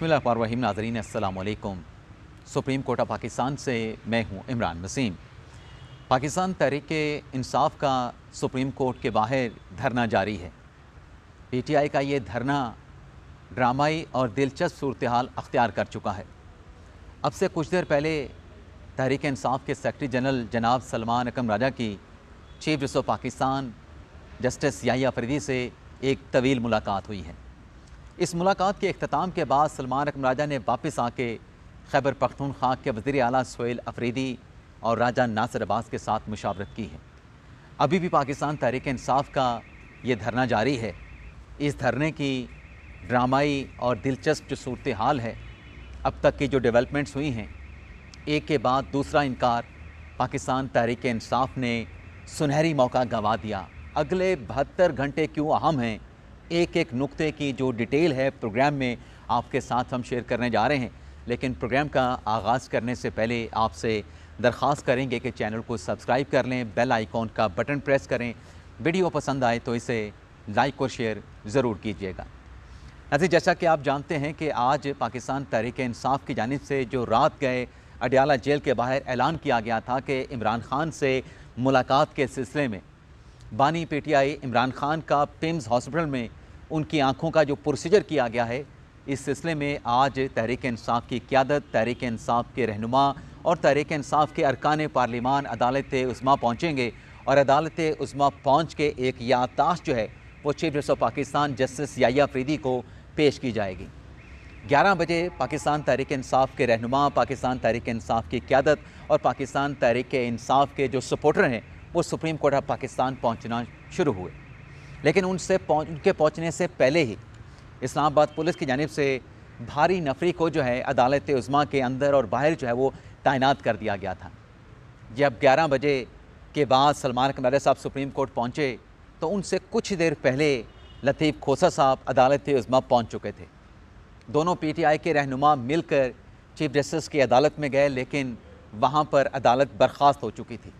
बिस्मिल्लाहिर्रहमानिर्रहीम। नाज़रीन अस्सलाम वालेकुम। सुप्रीम कोर्ट ऑफ पाकिस्तान से मैं हूँ इमरान वसीम। पाकिस्तान तहरीक इंसाफ का सुप्रीम कोर्ट के बाहर धरना जारी है। पीटीआई का ये धरना ड्रामाई और दिलचस्प सूरत हाल अख्तियार कर चुका है। अब से कुछ देर पहले तहरीक इंसाफ के सेक्रेटरी जनरल जनाब सलमान अकरम राजा की chief justice of Pakistan justice Yahya Afridi से एक तवील मुलाकात हुई है। इस मुलाकात के अख्ताम के बाद सलमान अकरम राजा ने वापस आके खैबर पख्तूनख्वा के वज़ीर आला सुहेल अफरीदी और राजा नासिर अब्बास के साथ मुशावरत की है। अभी भी पाकिस्तान तहरीक इंसाफ का ये धरना जारी है। इस धरने की ड्रामाई और दिलचस्प जो सूरत हाल है, अब तक की जो डेवलपमेंट्स हुई हैं, एक के बाद दूसरा इनकार, पाकिस्तान तहरीक इंसाफ ने सुनहरी मौका गंवा दिया। अगले 72 घंटे क्यों अहम हैं, एक एक नुक्ते की जो डिटेल है प्रोग्राम में आपके साथ हम शेयर करने जा रहे हैं। लेकिन प्रोग्राम का आगाज़ करने से पहले आपसे दरख्वास्त करेंगे कि चैनल को सब्सक्राइब कर लें, बेल आइकॉन का बटन प्रेस करें। वीडियो पसंद आए तो इसे लाइक और शेयर ज़रूर कीजिएगा। ऐसे जैसा कि आप जानते हैं कि आज पाकिस्तान तहरीक इंसाफ की जानिब से जो रात गए अडयाला जेल के बाहर ऐलान किया गया था कि इमरान खान से मुलाकात के सिलसिले में बानी पीटीआई इमरान खान का पिम्स हॉस्पिटल में उनकी आंखों का जो प्रोसीजर किया गया है, इस सिलसिले में आज तहरीक इंसाफ की क़यादत, तहरीक इंसाफ के रहनुमा और तहरीक इंसाफ के अरकान पार्लिमान अदालत उज़्मा पहुँचेंगे और अदालत उज़्मा पहुँच के एक याददाश्त जो है वो chief justice of Pakistan justice Yahya Afridi को पेश की जाएगी। 11 बजे पाकिस्तान तहरीक इंसाफ के रहनुमा, पाकिस्तान तहरीक इंसाफ की क़यादत और पाकिस्तान तहरीक इंसाफ के जो सपोर्टर हैं वो सुप्रीम कोर्ट ऑफ पाकिस्तान पहुँचना शुरू हुए। लेकिन उनके पहुँचने से पहले ही इस्लामाबाद पुलिस की जानिब से भारी नफरी को जो है अदालत उज़्मा के अंदर और बाहर जो है वो तैनात कर दिया गया था। जब 11 बजे के बाद सलमान अकरम राजा साहब सुप्रीम कोर्ट पहुँचे तो उनसे कुछ देर पहले लतीफ़ खोसा साहब अदालत उज़्मा पहुँच चुके थे। दोनों पीटीआई के रहनुमा मिलकर चीफ जस्टिस की अदालत में गए, लेकिन वहाँ पर अदालत बर्खास्त हो चुकी थी।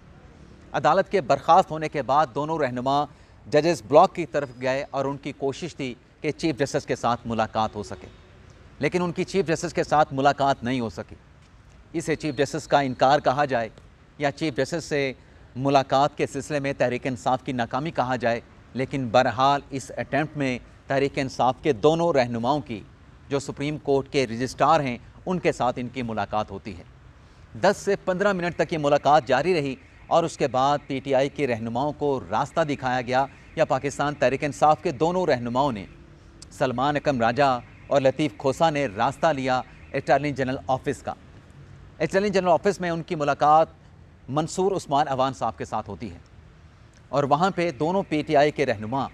अदालत के बर्खास्त होने के बाद दोनों रहनुमा जजेस ब्लॉक की तरफ गए और उनकी कोशिश थी कि चीफ जस्टिस के साथ मुलाकात हो सके, लेकिन उनकी चीफ जस्टिस के साथ मुलाकात नहीं हो सकी। इसे चीफ जस्टिस का इनकार कहा जाए या चीफ जस्टिस से मुलाकात के सिलसिले में तहरीक इंसाफ की नाकामी कहा जाए, लेकिन बहरहाल इस अटैम्प्ट में तहरीक इंसाफ के दोनों रहनुमाओं की जो सुप्रीम कोर्ट के रजिस्ट्रार हैं उनके साथ इनकी मुलाकात होती है। 10 से 15 मिनट तक ये मुलाकात जारी रही और उसके बाद पीटीआई के रहनुमाओं को रास्ता दिखाया गया या पाकिस्तान तहरीक इंसाफ के दोनों रहनुमाओं ने, सलमान अकरम राजा और लतीफ़ खोसा ने रास्ता लिया अटॉर्नी जनरल ऑफिस का। अटॉर्नी जनरल ऑफिस में उनकी मुलाकात मंसूर उस्मान अवान साहब के साथ होती है और वहाँ पे दोनों पीटीआई के रहनुमा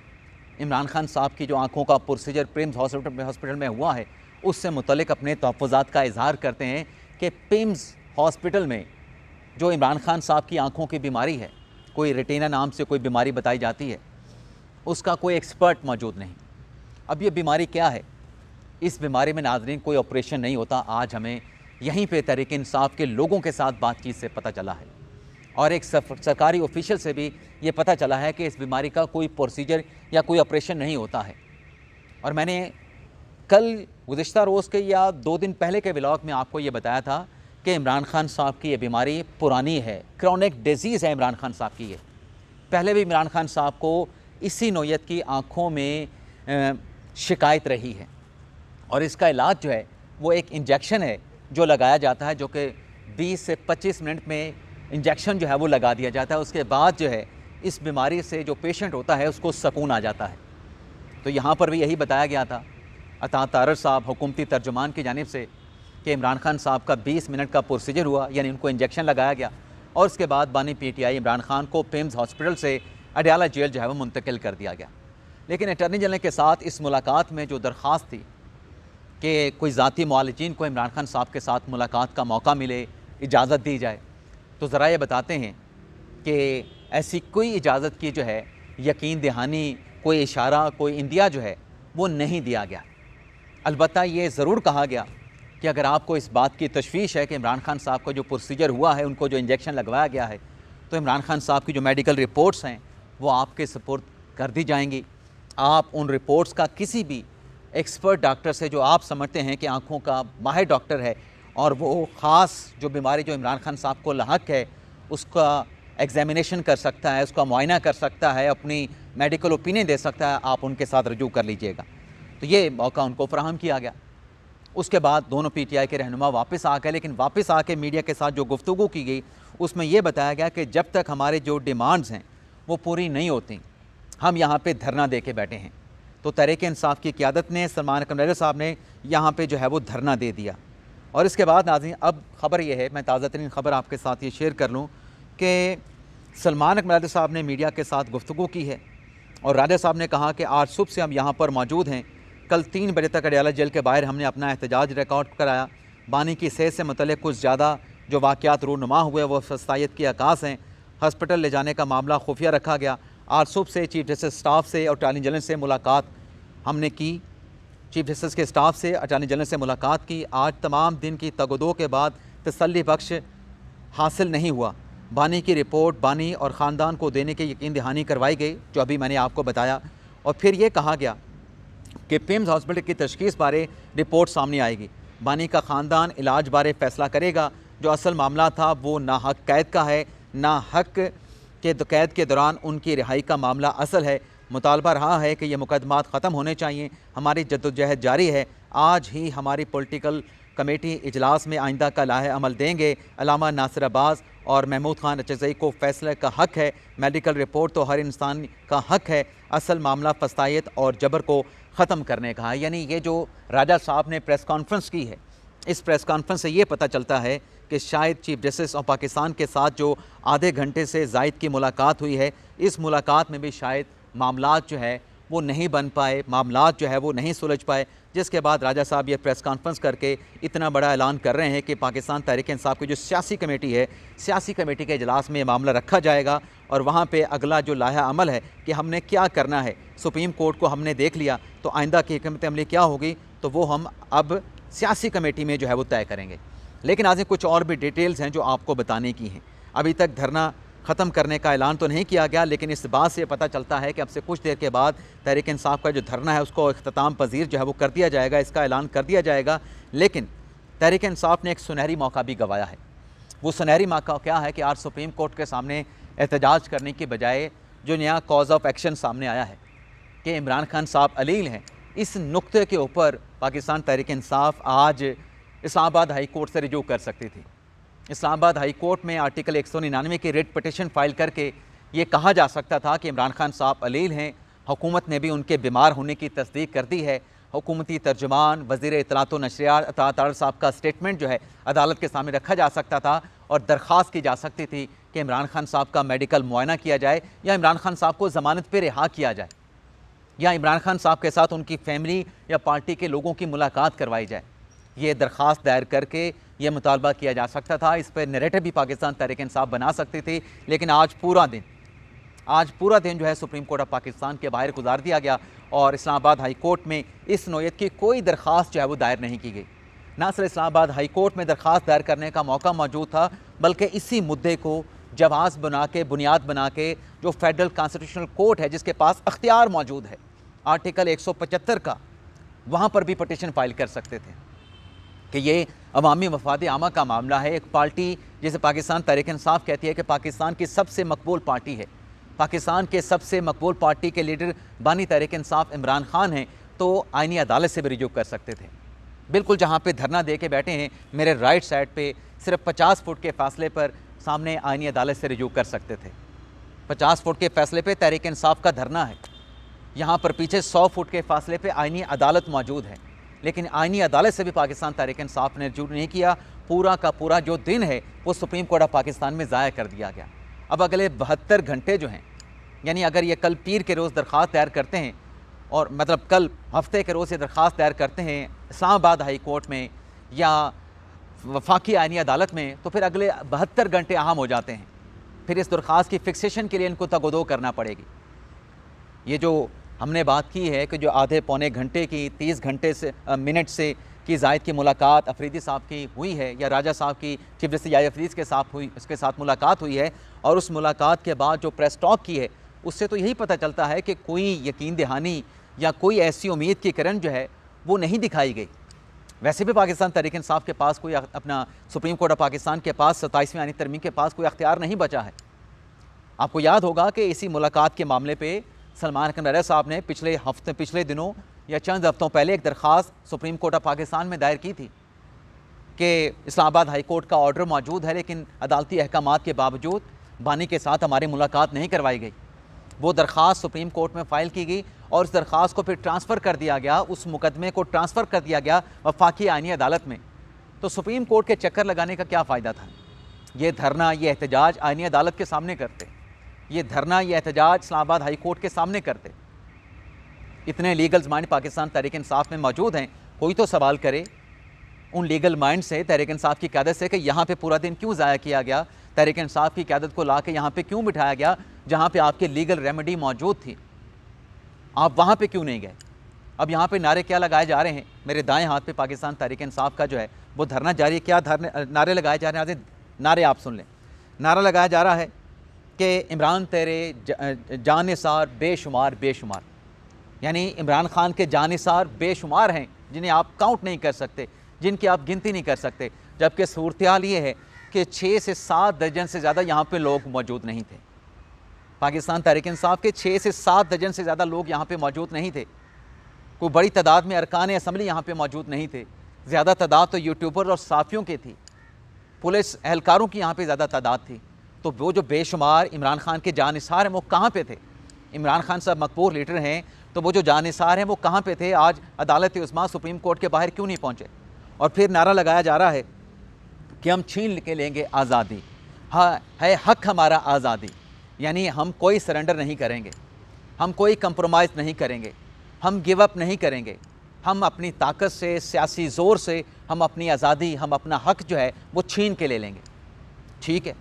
इमरान खान साहब की जो आँखों का प्रोसीजर पिम्स हॉस्पिटल में हुआ है उससे मुतल्लिक अपने तहफ़्फ़ुज़ात का इजहार करते हैं कि पिम्स हॉस्पिटल में जो इमरान खान साहब की आँखों की बीमारी है, कोई रेटिना नाम से कोई बीमारी बताई जाती है, उसका कोई एक्सपर्ट मौजूद नहीं। अब ये बीमारी क्या है? इस बीमारी में नाज़रीन कोई ऑपरेशन नहीं होता। आज हमें यहीं पे तहरीक इंसाफ के लोगों के साथ बातचीत से पता चला है और एक सरकारी ऑफिशियल से भी ये पता चला है कि इस बीमारी का कोई प्रोसीजर या कोई ऑपरेशन नहीं होता है। और मैंने कल गुज़िश्ता रोज़ के या 2 दिन पहले के व्लॉग में आपको ये बताया था कि इमरान खान साहब की ये बीमारी पुरानी है, क्रॉनिक डिजीज़ है इमरान खान साहब की। ये पहले भी इमरान खान साहब को इसी नौयत की आँखों में शिकायत रही है और इसका इलाज जो है वो एक इंजेक्शन है जो लगाया जाता है, जो कि 20 से 25 मिनट में इंजेक्शन जो है वो लगा दिया जाता है। उसके बाद जो है इस बीमारी से जो पेशेंट होता है उसको सुकून आ जाता है। तो यहाँ पर भी यही बताया गया था अता तारर साहब हुकूमती तर्जुमान की जानिब से कि इमरान खान साहब का 20 मिनट का प्रोसीजर हुआ, यानी उनको इंजेक्शन लगाया गया और उसके बाद बानी पीटीआई इमरान खान को पिम्स हॉस्पिटल से अडयाला जेल जो है वो मुंतकिल कर दिया गया। लेकिन अटॉर्नी जनरल के साथ इस मुलाकात में जो दरख्वास्त थी कि कोई ज़ाती मुआलिजीन को इमरान खान साहब के साथ मुलाकात का मौका मिले, इजाज़त दी जाए, तो ज़रा ये बताते हैं कि ऐसी कोई इजाज़त की जो है यकीन दहानी, कोई इशारा, कोई इंदिया जो है वो नहीं दिया गया। अलबत्ता ये ज़रूर कहा गया कि अगर आपको इस बात की तशवीश है कि इमरान खान साहब का जो प्रोसीजर हुआ है, उनको जो इंजेक्शन लगवाया गया है, तो इमरान खान साहब की जो मेडिकल रिपोर्ट्स हैं वो आपके सपुर्द कर दी जाएंगी। आप उन रिपोर्ट्स का किसी भी एक्सपर्ट डॉक्टर से, जो आप समझते हैं कि आँखों का माहिर डॉक्टर है और वो ख़ास जो बीमारी जो इमरान खान साहब को लाहक है उसका एग्जामिनेशन कर सकता है, उसका मुआयना कर सकता है, अपनी मेडिकल ओपिनियन दे सकता है, आप उनके साथ रजू कर लीजिएगा। तो ये मौका उनको फराहम किया गया। उसके बाद दोनों पीटीआई के रहनुमा वापस आ गए, लेकिन वापस आके मीडिया के साथ जो गुफ्तगू की गई उसमें यह बताया गया कि जब तक हमारे जो डिमांड्स हैं वो पूरी नहीं होती, हम यहाँ पे धरना दे के बैठे हैं। तो तहरीक इंसाफ की क़यादत ने, सलमान अकरम साहब ने यहाँ पे जो है वो धरना दे दिया। और इसके बाद नाज़रीन अब ख़बर यह है, मैं ताज़ा तरीन ख़बर आपके साथ ये शेयर कर लूँ कि सलमान अकरम साहब ने मीडिया के साथ गुफ्तगू की है और राजा साहब ने कहा कि आज सुबह से हम यहाँ पर मौजूद हैं। कल 3 बजे तक अडयाला जेल के बाहर हमने अपना एहतजाज रिकॉर्ड कराया। बानी की सेहत से मुतल्लिक़ कुछ ज़्यादा जो वाक़यात रूनुमा हुए वो फसायत की अकास हैं। हॉस्पिटल ले जाने का मामला खुफिया रखा गया। आज सुबह से चीफ जस्टिस स्टाफ से और अटॉर्नी जनरल से मुलाकात हमने की। चीफ जस्टिस के स्टाफ से, अटॉर्नी जनरल से मुलाकात की। आज तमाम दिन की तगदो के बाद तसल्ली बख्श हासिल नहीं हुआ। बानी की रिपोर्ट बानी और ख़ानदान को देने की यकीन दहानी करवाई गई, जो अभी मैंने आपको बताया। और फिर ये कहा गया कि पिम्स हॉस्पिटल की तशख़ीस बारे रिपोर्ट सामने आएगी। बानी का ख़ानदान इलाज बारे फ़ैसला करेगा। जो असल मामला था वो ना हक कैद का है, ना हक के कैद के दौरान उनकी रिहाई का मामला असल है। मुतालबा रहा है कि ये मुकदमात ख़त्म होने चाहिए। हमारी जद्दोजहद जारी है। आज ही हमारी पॉलिटिकल कमेटी इजलास में आइंदा का लाहे अमल देंगे। अल्लामा नासिर अब्बास और महमूद खान अचज़ई को फ़ैसले का हक़ है। मेडिकल रिपोर्ट तो हर इंसान का हक़ है। असल मामला फसायत और जबर को ख़त्म करने का है। यानी ये जो राजा साहब ने प्रेस कॉन्फ्रेंस की है, इस प्रेस कॉन्फ्रेंस से ये पता चलता है कि शायद चीफ जस्टिस ऑफ पाकिस्तान के साथ जो आधे घंटे से ज़ायद की मुलाकात हुई है, इस मुलाकात में भी शायद मामलात जो है वो नहीं बन पाए, मामलात जो है वो नहीं सुलझ पाए। जिसके बाद राजा साहब ये प्रेस कॉन्फ्रेंस करके इतना बड़ा ऐलान कर रहे हैं कि पाकिस्तान तहरीक इंसाफ की जो सियासी कमेटी है, सियासी कमेटी के इजलास में ये मामला रखा जाएगा और वहाँ पे अगला जो लाहा अमल है कि हमने क्या करना है। सुप्रीम कोर्ट को हमने देख लिया, तो आइंदा की हिकमत अमली क्या होगी तो वो हम अब सियासी कमेटी में जो है वो तय करेंगे। लेकिन आज कुछ और भी डिटेल्स हैं जो आपको बताने की हैं। अभी तक धरना ख़त्म करने का ऐलान तो नहीं किया गया, लेकिन इस बात से पता चलता है कि अब से कुछ देर के बाद तहरीक इंसाफ का जो धरना है उसको इख्तिताम पजीर जो है वो कर दिया जाएगा, इसका ऐलान कर दिया जाएगा। लेकिन तहरीक इंसाफ ने एक सुनहरी मौका भी गंवाया है। वो सुनहरी मौका क्या है कि आज सुप्रीम कोर्ट के सामने एहतजाज करने की बजाय जो नया कॉज ऑफ एक्शन सामने आया है कि इमरान खान साहब अलील हैं, इस नुक्ते के ऊपर पाकिस्तान तहरीक इंसाफ आज इस्लामाबाद हाई कोर्ट से रिजू कर सकती थी। इस्लामाबाद हाई कोर्ट में आर्टिकल 199 की रिट पटिशन फाइल करके ये कहा जा सकता था कि इमरान खान साहब अलील हैं। हुकूमत ने भी उनके बीमार होने की तस्दीक कर दी है। हुकूमती तर्जुमान वज़ीर इत्तलात व नशरियात अतात साहब का स्टेटमेंट जो है अदालत के सामने रखा जा सकता था और दरख्वास्त की जा सकती थी कि इमरान खान साहब का मेडिकल मुआयना किया जाए या इमरान खान साहब को ज़मानत पर रिहा किया जाए या इमरान खान साहब के साथ उनकी फैमिली या पार्टी के लोगों की मुलाकात करवाई जाए। ये दरख्वास्त दायर करके ये मुतालबा किया जा सकता था। इस पर नैरेटिव भी पाकिस्तान तहरीक इंसाफ बना सकती थी। लेकिन आज पूरा दिन जो है सुप्रीम कोर्ट ऑफ पाकिस्तान के बाहर गुजार दिया गया और इस्लामाबाद हाई कोर्ट में इस नोयत की कोई दरख्वास्त जो है वो दायर नहीं की गई। ना सिर्फ इस्लामाबाद हाई कोर्ट में दरख्वास्त दायर करने का मौका मौजूद था, बल्कि इसी मुद्दे को जवाज़ बना के, बुनियाद बना के जो फेडरल कॉन्स्टिट्यूशनल कोर्ट है जिसके पास अख्तियार मौजूद है आर्टिकल 175 का, वहाँ पर भी पटिशन फाइल कर सकते थे कि ये अवामी मफाद आमा का मामला है। एक पार्टी जिसे पाकिस्तान तहरीक इंसाफ कहती है कि पाकिस्तान की सबसे मकबूल पार्टी है, पाकिस्तान के सबसे मकबूल पार्टी के लीडर बानी तहरीक इंसाफ इमरान खान हैं, तो आईनी अदालत से भी रिजू कर सकते थे। बिल्कुल जहाँ पे धरना दे के बैठे हैं मेरे राइट साइड पे सिर्फ 50 फुट के फासले पर सामने आईनी अदालत से रिजू कर सकते थे। 50 फुट के फासले पे तहरीक इंसाफ का धरना है, यहाँ पर पीछे 100 फुट के फासले पे आईनी अदालत मौजूद है। लेकिन आईनी अदालत से भी पाकिस्तान तहरीक इंसाफ ने रिजू नहीं किया। पूरा का पूरा जो दिन है वो सुप्रीम कोर्ट ऑफ पाकिस्तान में ज़ाया कर दिया गया। अब अगले 72 घंटे जो हैं, यानी अगर ये कल पीर के रोज़ दरख्वास्त दायर करते हैं और मतलब कल हफ्ते के रोज़ ये दरख्वास्त दायर करते हैं इस्लामाबाद हाई कोर्ट में या वफाकी आईनी अदालत में, तो फिर अगले 72 घंटे अहम हो जाते हैं। फिर इस दरख्वास्त की फिक्सेशन के लिए इनको तगदो करना पड़ेगी। ये जो हमने बात की है कि जो आधे पौने घंटे की 30 घंटे से मिनट से की जायद की मुलाकात अफरीदी साहब की हुई है या राजा साहब की चीफ जस्टिस याहिया अफरीदी के साथ हुई, उसके साथ मुलाकात हुई है और उस मुलाकात के बाद जो प्रेस टॉक की है उससे तो यही पता चलता है कि कोई यकीन दहानी या कोई ऐसी उम्मीद की किरण जो है वो नहीं दिखाई गई। वैसे भी पाकिस्तान तहरीक इंसाफ के पास कोई अपना सुप्रीम कोर्ट ऑफ पाकिस्तान के पास 27वीं आईनी तरमीम के पास कोई अख्तियार नहीं बचा है। आपको याद होगा कि इसी मुलाकात के मामले पे सलमान कनडरा साहब ने पिछले दिनों या चंद हफ्तों पहले एक दरख्वास्त सुप्रीम कोर्ट ऑफ पाकिस्तान में दायर की थी कि इस्लामाबाद हाई कोर्ट का ऑर्डर मौजूद है, लेकिन अदालती अहकामात के बावजूद बानी के साथ हमारी मुलाकात नहीं करवाई गई। वो दरख्वास्त सुप्रीम कोर्ट में फ़ाइल की गई और उस दरख्वास्त को फिर ट्रांसफ़र कर दिया गया, उस मुकदमे को ट्रांसफ़र कर दिया गया वफाकी आईनी अदालत में। तो सुप्रीम कोर्ट के चक्कर लगाने का क्या फ़ायदा था? ये धरना, ये एहतजाज आईनी अदालत के सामने करते, ये धरना, ये एहतजाज इस्लामाबाद हाई कोर्ट के सामने करते। इतने लीगल माइंड पाकिस्तान तहरीक इंसाफ में मौजूद हैं, कोई तो सवाल करे उन लीगल माइंड से, तहरीक इंसाफ की क़यादत से, कि यहाँ पे पूरा दिन क्यों ज़ाया किया गया, तहरीक इंसाफ की क़यादत को ला के यहाँ पर क्यों बिठाया गया जहाँ पे आपके लीगल रेमेडी मौजूद थी, आप वहाँ पे क्यों नहीं गए? अब यहाँ पे नारे क्या लगाए जा रहे हैं? मेरे दाएं हाथ पे पाकिस्तान तहरीक इंसाफ का जो है वो धरना जारी है। क्या नारे लगाए जा रहे हैं? नारे आप सुन लें। नारा लगाया जा रहा है कि इमरान तेरे जानिसार बेशुमार बेशुमार, यानी इमरान खान के जानिसार बेशुमार हैं जिन्हें आप काउंट नहीं कर सकते, जिनकी आप गिनती नहीं कर सकते। जबकि सूरत-ए-हाल ये है कि 6 से 7 दर्जन से ज़्यादा यहाँ पे लोग मौजूद नहीं थे। पाकिस्तान तहरीक इंसाफ के 6 से 7 दर्जन से ज़्यादा लोग यहाँ पे मौजूद नहीं थे। कोई बड़ी तादाद में अरकान असम्बली यहाँ पे मौजूद नहीं थे। ज़्यादा तादाद तो यूट्यूबर और साफ़ियों की थी, पुलिस एहलकारों की यहाँ पे ज़्यादा तादाद थी। तो वो जो बेशुमार इमरान खान के जानिसार हैं वो कहाँ पे थे? इमरान खान साहब मकबूल लीडर हैं, तो वो जो जानिसार हैं वो कहाँ पे थे? आज अदालत उस्मा सुप्रीम कोर्ट के बाहर क्यों नहीं पहुँचे? और फिर नारा लगाया जा रहा है कि हम छीन के लेंगे आज़ादी, हाँ है हक हमारा आज़ादी, यानी हम कोई सरेंडर नहीं करेंगे, हम कोई कंप्रोमाइज़ नहीं करेंगे, हम गिव अप नहीं करेंगे, हम अपनी ताकत से, सियासी ज़ोर से हम अपनी आज़ादी, हम अपना हक जो है वो छीन के ले लेंगे। ठीक है,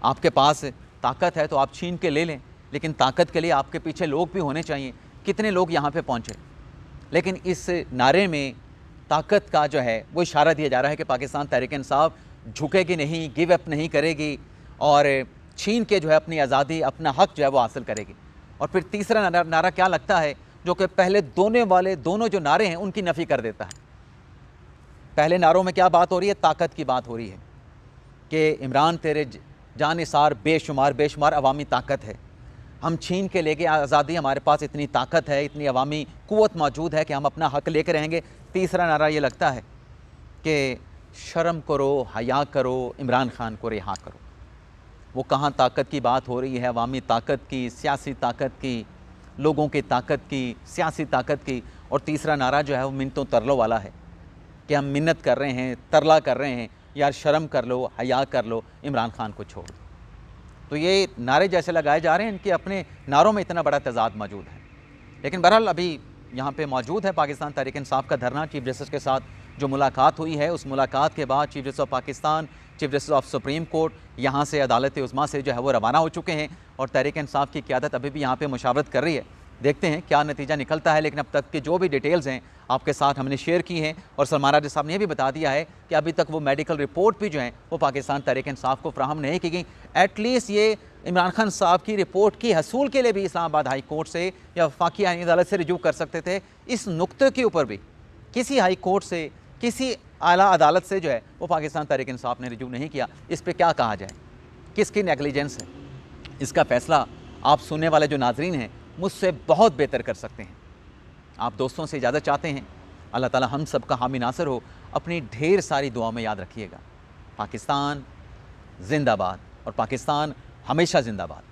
आपके पास ताकत है तो आप छीन के ले लें, लेकिन ताकत के लिए आपके पीछे लोग भी होने चाहिए। कितने लोग यहाँ पे पहुँचे? लेकिन इस नारे में ताकत का जो है वो इशारा दिया जा रहा है कि पाकिस्तान तहरीक इंसाफ झुकेगी नहीं, गिव अप नहीं करेगी और छीन के जो है अपनी आज़ादी, अपना हक जो है वो हासिल करेगी। और फिर तीसरा नारा क्या लगता है जो कि पहले दोनों जो नारे हैं उनकी नफ़ी कर देता है। पहले नारों में क्या बात हो रही है? ताकत की बात हो रही है कि इमरान तेरे जानिसार बेशुमार बेशुमार अवामी ताकत है, हम छीन के लेके आज़ादी, हमारे पास इतनी ताकत है, इतनी अवामी क़ुव्वत मौजूद है कि हम अपना हक लेकर रहेंगे। तीसरा नारा ये लगता है कि शर्म करो, हया करो, इमरान खान को रिहा करो। वो कहाँ ताकत की बात हो रही है? अवामी ताकत की, सियासी ताकत की, लोगों की ताकत की, सियासी ताकत की। और तीसरा नारा जो है वो मिन्नतों तरलों वाला है कि हम मिन्नत कर रहे हैं, तरला कर रहे हैं, यार शर्म कर लो, हया कर लो, इमरान खान को छोड़ दो। तो ये नारे जैसे लगाए जा रहे हैं, इनके अपने नारों में इतना बड़ा तज़ाद मौजूद है। लेकिन बहरहाल अभी यहाँ पे मौजूद है पाकिस्तान तहरीक इंसाफ का धरना। चीफ जस्टिस के साथ जो मुलाकात हुई है, उस मुलाकात के बाद chief justice of Pakistan, chief justice of supreme court यहाँ से अदालत उस्मा से जो है वो रवाना हो चुके हैं और तहरीक इंसाफ की क़यादत अभी भी यहाँ पे मुशावरत कर रही है। देखते हैं क्या नतीजा निकलता है। लेकिन अब तक के जो भी डिटेल्स हैं आपके साथ हमने शेयर की हैं और सलमान राजा साहब ने भी बता दिया है कि अभी तक वो मेडिकल रिपोर्ट भी जो है वो पाकिस्तान तहरीक इंसाफ को फ्राहम नहीं की गई। एटलीस्ट ये इमरान खान साहब की रिपोर्ट की हसूल के लिए भी इस्लामाबाद हाई कोर्ट से या वफाकी आईनी अदालत से रिजू कर सकते थे। इस नुक्ते के ऊपर भी किसी हाई कोर्ट से, किसी आला अदालत से जो है वो पाकिस्तान तहरीक इंसाफ ने रिजू नहीं किया। इस पर क्या कहा जाए? किसकी नेग्लिजेंस है? इसका फ़ैसला आप सुनने वाले जो नाजरीन हैं मुझसे बहुत बेहतर कर सकते हैं। आप दोस्तों से इजाज़त चाहते हैं। अल्लाह ताला हम सब का हामी नासर हो। अपनी ढेर सारी दुआ में याद रखिएगा। पाकिस्तान जिंदाबाद और पाकिस्तान हमेशा जिंदाबाद।